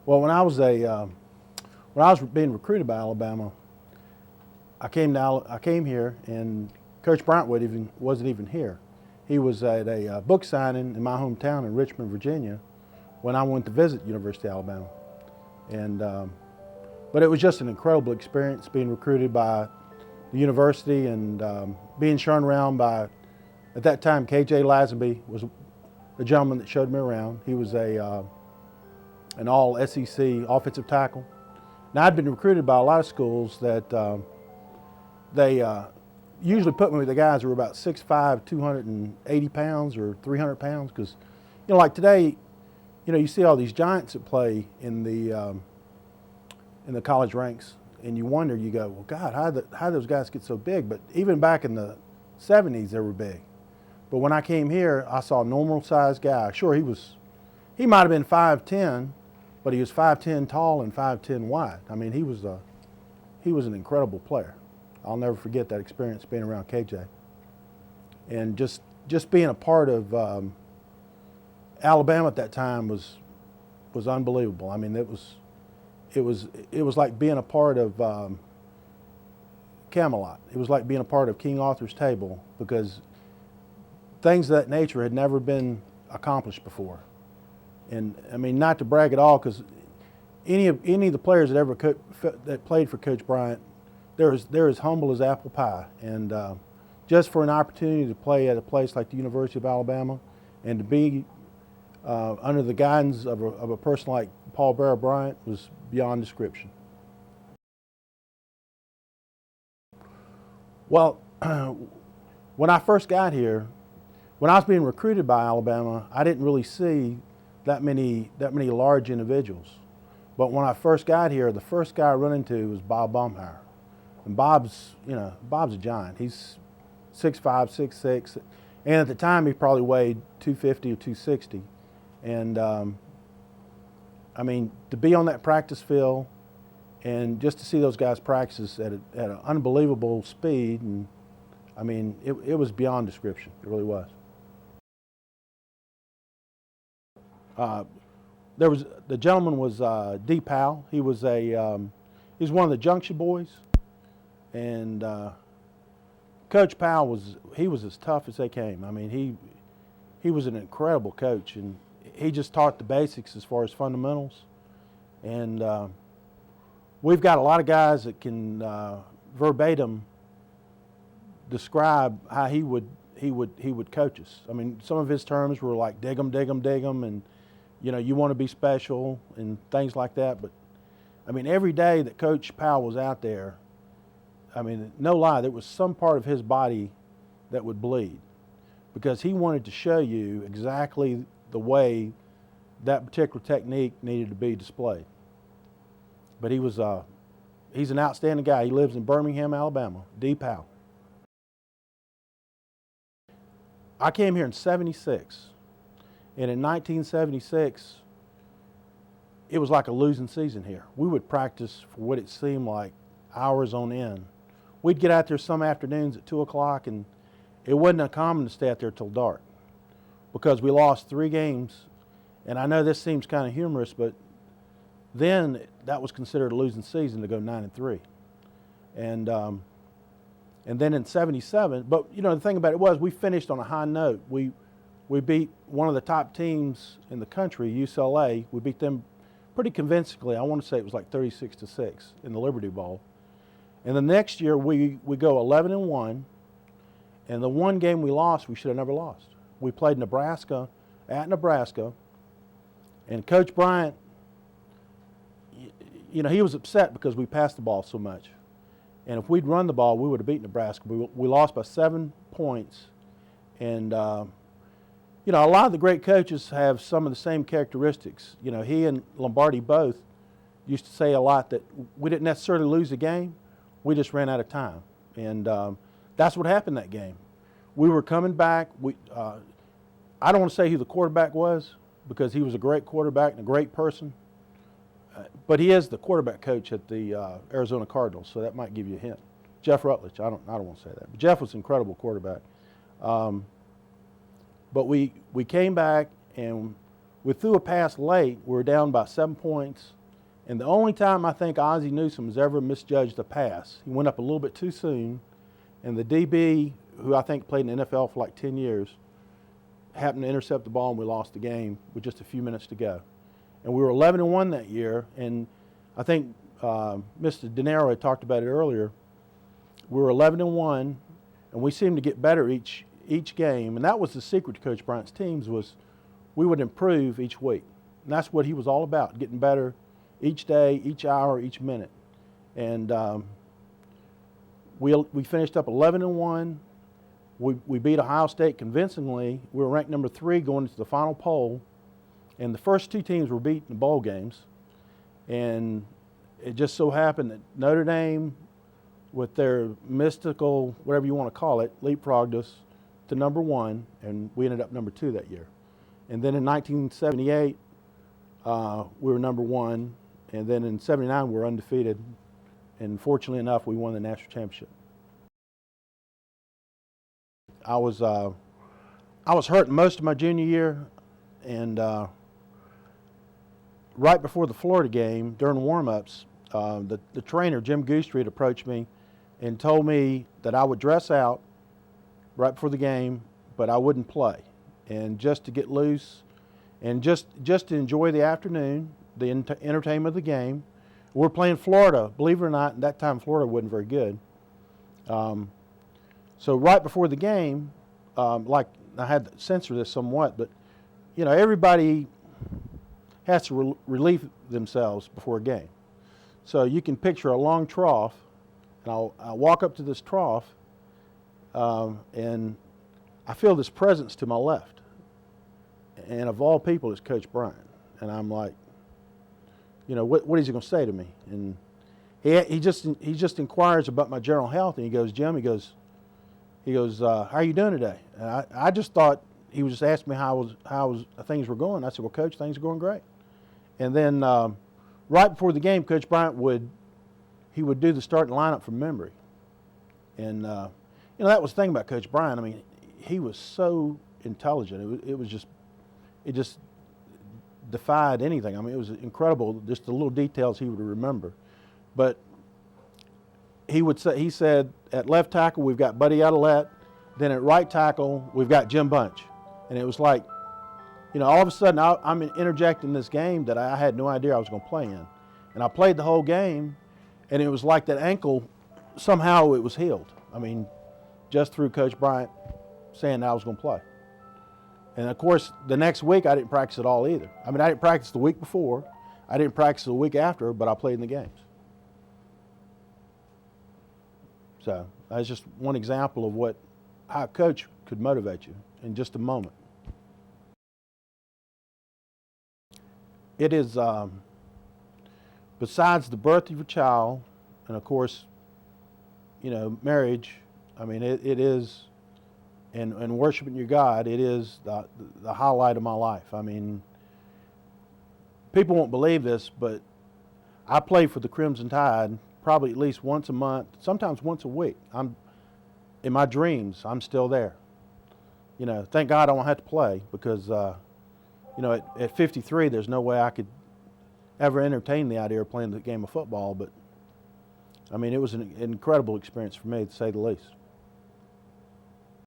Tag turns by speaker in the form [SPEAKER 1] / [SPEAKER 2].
[SPEAKER 1] Well, when I was being recruited by Alabama, I came here, and Coach Bryant wasn't even here. He was at a book signing in my hometown in Richmond, Virginia, when I went to visit University of Alabama. And but it was just an incredible experience being recruited by the university and being shown around by, at that time, KJ Lazenby was the gentleman that showed me around. He was an all SEC offensive tackle. Now, I'd been recruited by a lot of schools that they usually put me with the guys who were about 6'5", 280 pounds or 300 pounds, because, like today, you see all these giants that play in the college ranks, and you wonder, you go, well, God, how did those guys get so big? But even back in the 70s, they were big. But when I came here, I saw a normal-sized guy. Sure, he might have been 5'10", but he was 5'10" tall and 5'10" wide. I mean, he was an incredible player. I'll never forget that experience being around KJ. And just being a part of Alabama at that time was unbelievable. I mean, it was like being a part of Camelot. It was like being a part of King Arthur's table, because things of that nature had never been accomplished before. And I mean, not to brag at all, because any of the players that played for Coach Bryant, they're as humble as apple pie. And just for an opportunity to play at a place like the University of Alabama, and to be under the guidance of a person like Paul Bear Bryant, was beyond description. Well, when I first got here, when I was being recruited by Alabama, I didn't really see that many large individuals. But when I first got here, the first guy I run into was Bob Baumhauer. And Bob's a giant. He's 6'5", 6'6", and at the time he probably weighed 250 or 260. And I mean, to be on that practice field and just to see those guys practice at an unbelievable speed, and I mean, it was beyond description. It really was. The gentleman was D. Powell. He was he's one of the Junction boys, and Coach Powell was as tough as they came. I mean, he was an incredible coach, and he just taught the basics as far as fundamentals. And we've got a lot of guys that can verbatim describe how he would coach us. I mean, some of his terms were like dig 'em, dig 'em, dig 'em, and you want to be special and things like that. But I mean, every day that Coach Powell was out there, I mean, no lie, there was some part of his body that would bleed, because he wanted to show you exactly the way that particular technique needed to be displayed. But he's an outstanding guy. He lives in Birmingham, Alabama. D. Powell. I came here in '76. And in 1976, it was like a losing season here. We would practice for what it seemed like hours on end. We'd get out there some afternoons at 2 o'clock, and it wasn't uncommon to stay out there till dark, because we lost 3 games. And I know this seems kind of humorous, but then that was considered a losing season to go 9-3. And then in '77, but the thing about it was, we finished on a high note. We beat one of the top teams in the country, UCLA. We beat them pretty convincingly. I want to say it was like 36-6 in the Liberty Bowl. And the next year we go 11-1, and the one game we lost, we should have never lost. We played Nebraska at Nebraska, and Coach Bryant, he was upset because we passed the ball so much. And if we'd run the ball, we would have beat Nebraska. We lost by 7 points, and a lot of the great coaches have some of the same characteristics. He and Lombardi both used to say a lot that we didn't necessarily lose the game, we just ran out of time. And that's what happened that game. We were coming back. I don't want to say who the quarterback was, because he was a great quarterback and a great person, but he is the quarterback coach at the Arizona Cardinals, so that might give you a hint. Jeff Rutledge. I don't want to say that, but Jeff was an incredible quarterback. But we came back, and We threw a pass late. We were down by 7 points. And the only time I think Ozzie Newsome has ever misjudged a pass, he went up a little bit too soon, and the DB, who I think played in the NFL for like 10 years, happened to intercept the ball, and we lost the game with just a few minutes to go. And we were 11-1 that year, and I think Mr. De Niro had talked about it earlier. We were 11-1, and we seemed to get better each game, and that was the secret to Coach Bryant's teams, was we would improve each week. And that's what he was all about, getting better each day, each hour, each minute. And we finished up 11-1. We beat Ohio State convincingly. We were ranked number 3 going into the final poll. And the first 2 teams were beat in the bowl games. And it just so happened that Notre Dame, with their mystical, whatever you want to call it, leapfrogged us to number 1, and we ended up number 2 that year. And then in 1978, we were number 1. And then in '79, we were undefeated, and fortunately enough, we won the national championship. I was hurt most of my junior year, and right before the Florida game, during warm-ups, the trainer, Jim Goostrey, approached me and told me that I would dress out right before the game, but I wouldn't play, and just to get loose, and just to enjoy the afternoon, the entertainment of the game. We're playing Florida. Believe it or not, at that time Florida wasn't very good. So right before the game, like I had to censor this somewhat, but you know, everybody has to relieve themselves before a game. So you can picture a long trough, and I'll walk up to this trough, and I feel this presence to my left. And of all people, it's Coach Bryant. And I'm like, you know, what is he going to say to me? And he just inquires about my general health, and he goes, Jim, he goes, how are you doing today? And I just thought he was just asking me how things were going. I said, well, Coach, things are going great. And then right before the game, Coach Bryant would do the starting lineup from memory. And you know, that was the thing about Coach Bryant. I mean, he was so intelligent. It just defied anything. I mean, it was incredible, just the little details he would remember. But he said, at left tackle, we've got Buddy Adelette. Then at right tackle, we've got Jim Bunch. And it was like, you know, all of a sudden, I'm interjecting this game that I had no idea I was going to play in. And I played the whole game, and it was like that ankle, somehow it was healed. I mean, just through Coach Bryant saying that I was going to play. And of course, the next week I didn't practice at all either. I mean, I didn't practice the week before, I didn't practice the week after, but I played in the games. So that's just one example of how a coach could motivate you in just a moment. It is, besides the birth of your child, and of course, you know, marriage, I mean, it is, and worshiping your God, it is the highlight of my life. I mean, people won't believe this, but I play for the Crimson Tide probably at least once a month, sometimes once a week. In my dreams, I'm still there. You know, thank God I don't have to play, because, you know, at 53, there's no way I could ever entertain the idea of playing the game of football. But, I mean, it was an incredible experience for me, to say the least.